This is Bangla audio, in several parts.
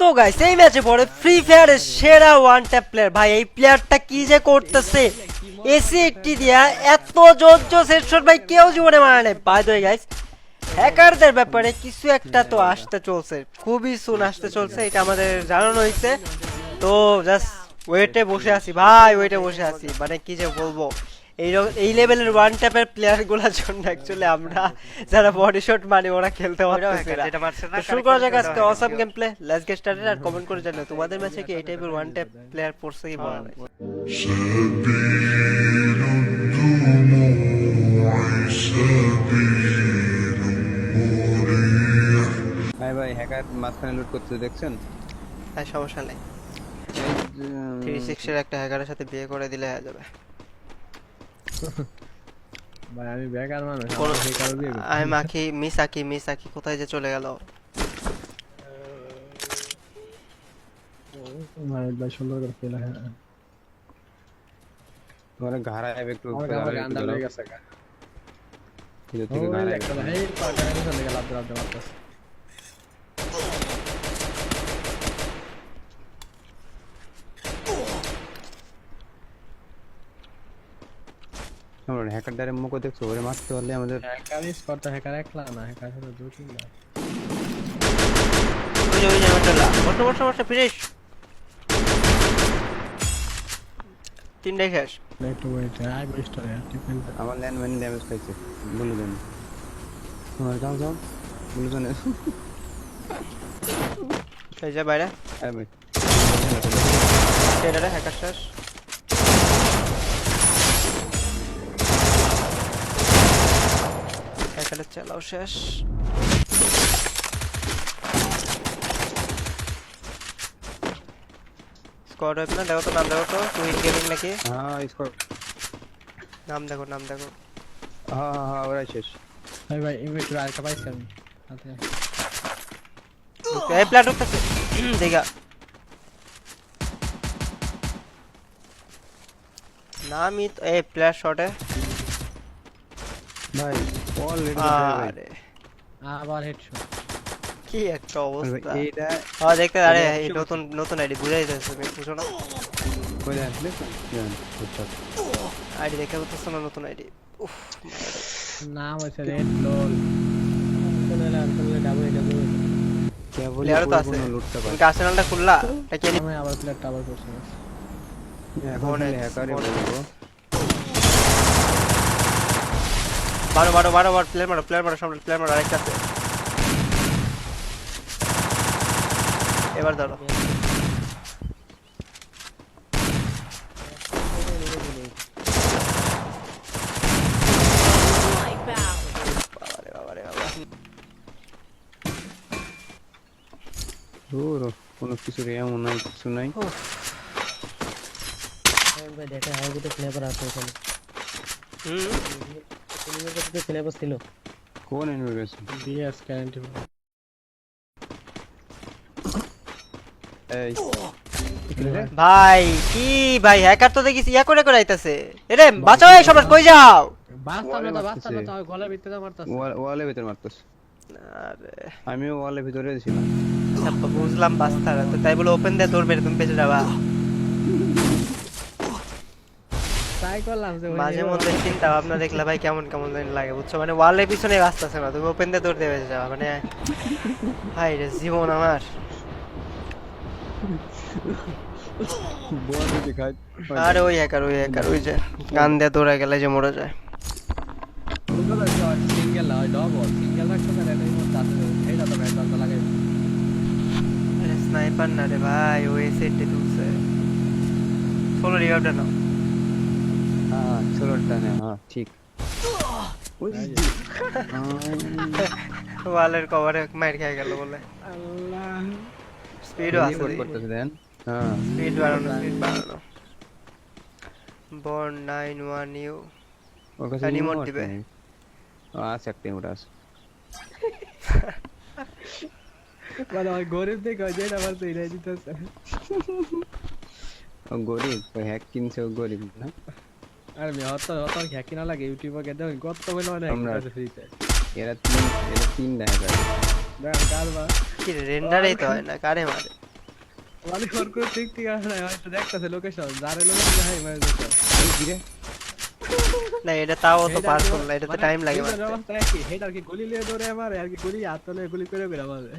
তো গাইস এই ম্যাচে পড়ে ফ্রি ফায়ারের সেরা ওয়ান ট্যাপ প্লেয়ার ভাই এই প্লেয়ারটা কি যে করতেছে এসি 80 দিয়া এত জোর হেডশট ভাই কেউ জীবনে মারা নাই বাই দ্য ওয়ে গাইস হ্যাকারদের ব্যাপারে কিছু একটা তো আসতে চলছে খুবই সুন আসতে চলছে এটা আমাদের জানানো হয়েছে তো জাস্ট ওয়েটে বসে আছি ভাই ওয়েটে বসে আছি মানে কি যে বলবো এই লেভেলের ওয়ান ট্যাপের প্লেয়ারগুলোর জন্য অ্যাকচুয়ালি আমরা যারা বডি শট মানে ওরা খেলতে পারতেছে না যেটা মারছে না শুরু করা যাক আজকে awesome game play let's get started আর কমেন্ট করে জানাও তোমাদের ম্যাচে কি এই টাইপের ওয়ান ট্যাপ প্লেয়ার পড়ছে কি বলা নাই ভাই ভাই হ্যাকার মাঝখানে লুট করতে দেখছেন হ্যাঁ সমস্যা নাই 360 এর একটা হ্যাকারের সাথে বিয়ে করে দিলে হয়ে যাবে ভাই আমি বেকার মানুষ আমি মিসাকি কোথায় যে চলে গেল ভাই সুন্দর করে ফেলা হ্যাঁ তোমার ঘাড়ায় একটু গান্ডা লেগে গেছে এটা থেকে ঘাড়ায় একটা ভাই পাটানে চলে গেল আব্দুল মারতাস আমরা হ্যাকার ডারে মুখ দেখছো ওরে মারতে হলে আমাদের হ্যাকার স্পটটা হ্যাকার একলা না হ্যাকার হলো দুই তিনটা ওই যে মেন্টালা বসে ফিনিশ তিনটাই শেষ একটু ওয়েট আই বেস্ট হয় ডিপেন্ড আমার ল্যান্ড মাইন ড্যামেজ খাইছে বলে দেন তোমার যাও বলে দেন এই যে বাইরে আরে ভাই এটা হ্যাকার শেষ হ্যাকারের চালাও শেষ স্কোয়াড ওয়েব না দেখো তো নাম দেখো তো টুইন গেমিং নাকি হ্যাঁ স্কোর নাম দেখো হ্যাঁ ওরা শেষ ভাই ইনভেন্টরি আর পাইছি আমি হাতে এই প্ল্যাট উঠতেছে দেখা নামই তো এই প্লেয়ার শটে ভাই অলরেডি আরে আবার হেডশট কি একটা অবস্থা এইটা হ্যাঁ দেখতে আরে এই নতুন আইডি বুঝাই যাচ্ছে তুমি বুঝো না কই আসলে আচ্ছা আইডি দেখে বুঝতেছ না নতুন আইডি উফ নাম হচ্ছে রেড লোল কোনলে ডাবল কে বলি প্লেয়ার তো আছে লুটটা তুমি আর্সেনালটা খুললা এটা কি আমি আবার প্লেয়ারটা আবার করছি এখন হ্যাকারই বলবো বারো প্লেয়ার মারো সামনে প্লেয়ার মারো আরেকটা আছে এবার ধরো বাবারে দূর কোনো কিছু এমন নাই কিছু নাই ভাই দেখে আর দুটো ফ্লেভার আছে এখানে এর কাছে ফ্লেভার ছিল কোন ইনভেস্ট বিএস গ্যারান্টি এই ভাই কি ভাই হ্যাকার তো দেখিস ইয়া করে আইতাছে এরে বাঁচাও এই সবাই কই যাও বাস্তা না তো গলার ভিতরে মারতাছে ওয়ালের ভিতর মারতেছ আরে আমিও ওয়ালের ভিতরে ছিলাম আচ্ছা বুঝলাম বাস্তারা তো তাই বলে ওপেন দিয়ে দৌড়বে তুমি পেছনে যাবা ট্রাই করলাম যে মাঝে মধ্যে চিন্তা ভাবনা দেখলে ভাই কেমন জানি লাগে বুঝছো মানে ওয়ালের পিছনে বাঁচতেছে না তুমি ওপেন দিয়ে দৌড় দেবে যাওয়া মানে ভাই রে জীবন আমার বল দেখাই আরে ওই হ্যাকার ওই যে গান দিয়ে দৌড়ে গেলে যে মরে যায় সিঙ্গেল হয় ডবল সিঙ্গেল রাখতে পারে এটাই মত আছে এইটা তো ব্যাট তো লাগে আরে স্নাইপার না রে ভাই ওই সেটে তুলছে সোলো রিভাইভটা নাও হ্যাঁ ষোলোটা না হ্যাঁ ঠিক ওয়ালের কভারে মার খেয়ে গেল বলে আল্লাহ স্পিডও আছে করতেছে দেন হ্যাঁ স্পিড বাড়ানো বর্ন 91 ইউ ওর কাছে রিমোট দিবে আছে একটা রিমোট আছে মানে ওই গরিব দেখো যেটা আমার তো এরাই দিতেছে ও গরিব ওই হ্যাক কিনছে ও গরিব না আরে আমি হত হ্যাক কিনা লাগে ইউটিউবে গেলে কত বলে অনেক আছে ফ্রিতে এরা তিন দেখা যায় দেখ কারবা কি রেন্ডারই তো হয় না কারে মারে মানে ওর কোনো ঠিক আছে না, হয়তো দেখতেছে লোকেশন, যারে লোকেশন হাই মারে দিতে। এই কি রে? না এটা তাও তো পারফুল না, এটাতে টাইম লাগে মারতে। অবস্থা কি হেডার কি গুলি লিয়ে ধরে আমারে, আর কি গুলি হাতলে গুলি করে করে আমারে।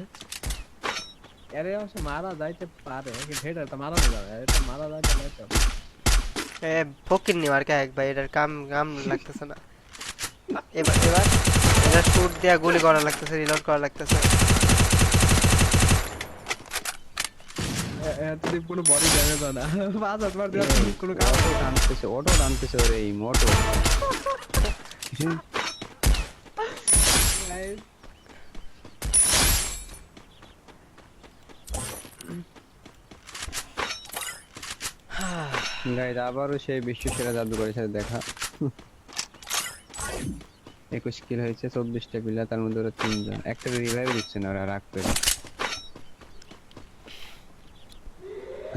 আরে অবশ্য মারা যাইতে পারে, কিন্তু হেডার তো মারা যাবে, এটা মারা যাইতে যাইতে। এ ফকির নি মার কে এক ভাই, এটার কাম কাম লাগতেছে না। এবার এটা শুট দিয়া গুলি করা লাগতেছে, রিলোড করা লাগতেছে। এতদিন কোনো বডি ড্যামেজ হয় না, 5 বার দেওয়া কোনো কাজ অটো টানতেছে ওরে এই মোটো। নাই। গাইজ আবারও সেই বিশ্ব সেরা জাদুকরের সাথে দেখা। 21 কিল হয়েছে, 24টা প্লেয়ার, তার মধ্যে ওরা 3 জন। একটা রিভাইভ দিচ্ছে না ওরা রাগ করে।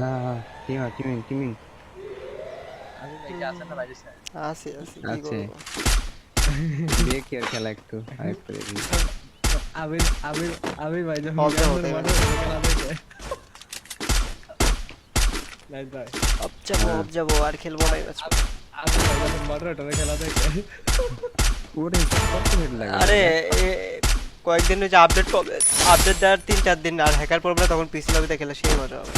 হ্যাঁ টিমিং আমি নাকি আছে না বাইরে স্যার। আসি কি আছে। করব? দেখি আর খেলা একটু আরেকটু দেখি। আমি ভাই যখন হতে খেলা হতে দেখে নাই ভাই, অব যাবো আর খেলবো না এবার। আমি ভাই যখন মডারেটরে খেলা দেখে ওরে কত হেড লাগে। আরে কয়েকদিন যে আপডেট দেওয়ার 3-4 দিন আর হ্যাকার পড়বে না, তখন পিসি লবিতে খেলে সেই মজা হবে।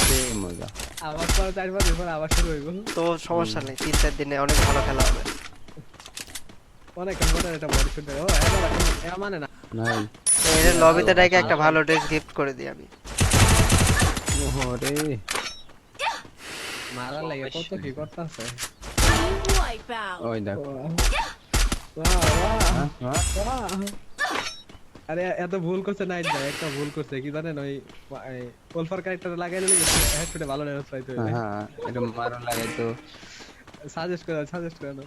সেই মজা। আবার পরে 4 বছর পর আবার শুরু হইব। তো সমস্যা নেই, 3-4 দিনে অনেক ভালো খেলা হবে। অনেক মডারেটর বডি শুট দেয়, ও এবার এখন মানে না। ভাই এর লবিতে ডাইকে একটা ভালো ড্রেস গিফট করে দিই আমি। ওরে মারার লাগে কত কি করতেছে। Wipe out. ওই দেখ। আরে এত ভুল করছে নাইট ভাই, একটা ভুল করছে কি জানেন, ওই ওলফার ক্যারেক্টার লাগাই নিলে হেডশটে ভালো ড্যামেজ পাইতে হবে। হ্যাঁ এটা মারো লাগে তো। সাজেস্ট করে না।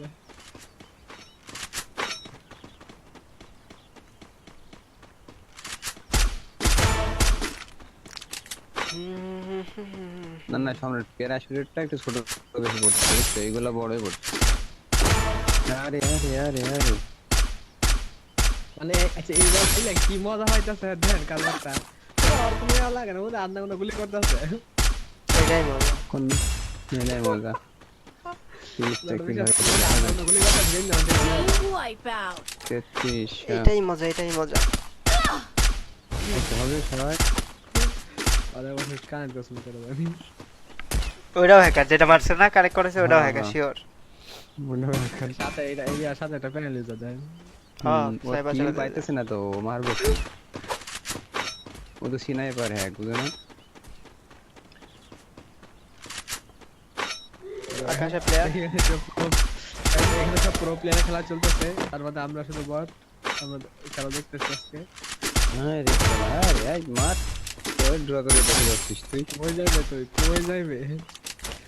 না সম্রাট প্যারাশুটটা একটু ছোট বেশি পড়ছে, বুঝছো? এইগুলো বড়ই পড়ছে। আরে মানে আচ্ছা এইবার খেলে কি মজা হইতাছে দেন কালটা। আর তুমি লাগে না, ওদের আন্না গুলি করতেছে। এটাই মজা। কোন মেলাই মজা। 30টা কিল হয়েছে। গুলি করতেছে না। Team wipe out. 33 এটাই মজা। হবে সবাই। আরে ওই কানেক্ট করতে করে আমি। ওইটাও হ্যাকার, যেটা মারছে না কারেক্ট করেছে ওটাও হ্যাকার শিওর। মনে হয় সাথে এই সাথে একটা প্যানেল ইউজ দেয়। হ্যাঁ ও সাইবার কিল চালা পাইতেছে না তো ও মারবে কি? ও তো স্নাইপার হ্যাক বুঝো না? আকাশে প্লেয়ার। এখানে সব প্রো প্লেয়ার খেলা চলতেছে, তার মধ্যে আমরা শুধু বট, আমরা খেলা দেখতেছি আজকে। আরে এই মার ওই ড্র করে দেখে যাচ্ছিস তুই। কই যাইবে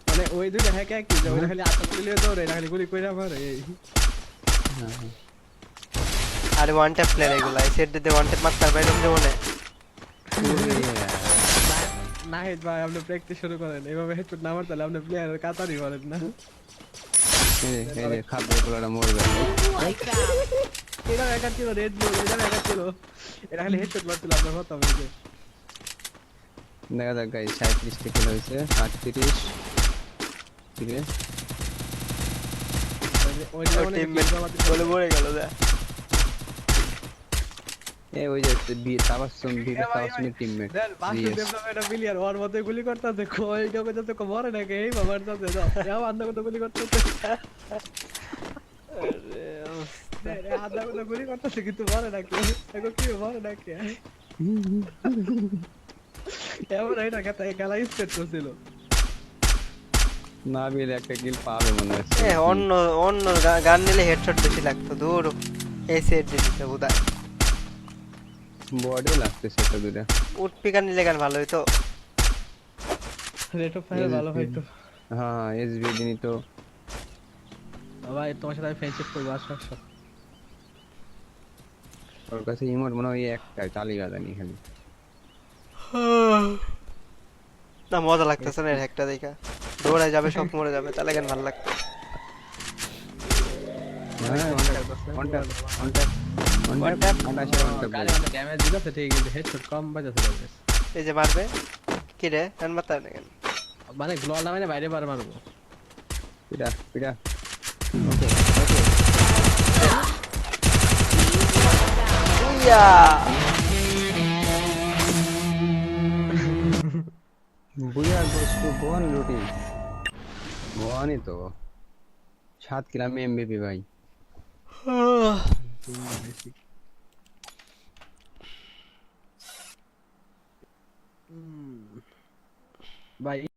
মানে ওই দুটো হ্যাক কি যে ওই খালি আত্ম গুলি দৌড়ে, না খালি গুলি কইরা মারে এই। আরে ওয়ান ট্যাপ প্লেয়ার এগুলা, এই সেট দিতে ওয়ান ট্যাপ মারতে পারবে এরকম যেমন। না হেড ভাই আপনি প্র্যাকটিস শুরু করেন, এইভাবে হেডশট না মারতে হলে আপনি প্লেয়ারের কাতারই মারেন না। এই যে খাদ্য পোলাটা মরবে। Team wipe out. এটা হ্যাকার ছিল, রেড ব্লু এটা হ্যাকার ছিল, এটা খালি হেডশট মারছিল আপনার কথা বলতে। দেখা যাক গাইস 37টা কিল হয়েছে 38 ঠিক আছে। ওই যে অনেক টিমমেট বলে মরে গেল যা। ওই যে তাবাসসুমের টিমমেট দেন বাসু দেবনা এটা প্লেয়ার ওর মধ্যে গুলি করতেছে, কই কেউ যাতে মরে নাকি এই বাবার সাথে দাও এও আন্দা কত গুলি করতেছে। আরে আন্দা কত গুলি করতেছে কিন্তু মরে নাকি, এগো কি মরে নাকি। এমন এটা খেলা স্পেড করছিল। নাবিল একটা কিল পাবে মনে হচ্ছে। অন্য গান নিলে হেডশট বেশি লাগতো, দূর এই সেট দিতে বোধহয়। বডি লাগতেছে তো দুটা। উড পিকার নিলে গান ভালো হইতো। রেট অফ ফায়ার ভালো হয়তো। হ্যাঁ এসবি দিনই তো। ভাই তোমার সাথে আমি ফ্রেন্ডশিপ করব আসো। ওর কাছে ইমোট মনে হয় একটাই টালি গাদানি খালি। না মজা লাগতেছে না একটা দেখা, দৌড়ায় যাবে সব মরে যাবে, তাহলে গান ভালো লাগতো। ড্যামেজ দিতে ঠিক আছে, হেডশট কম বাজাতে পারবে। এই যে মারবে কি রে গান মাতায় না কেন মানে গ্লোয়াল না মানে বাইরে পারে মারবো পিটা পিটা ইয়া বুয়া গোস্তু গোয়ান লুটি গোয়ানই তো 7 কিলো में एमबीपी भाई ভাই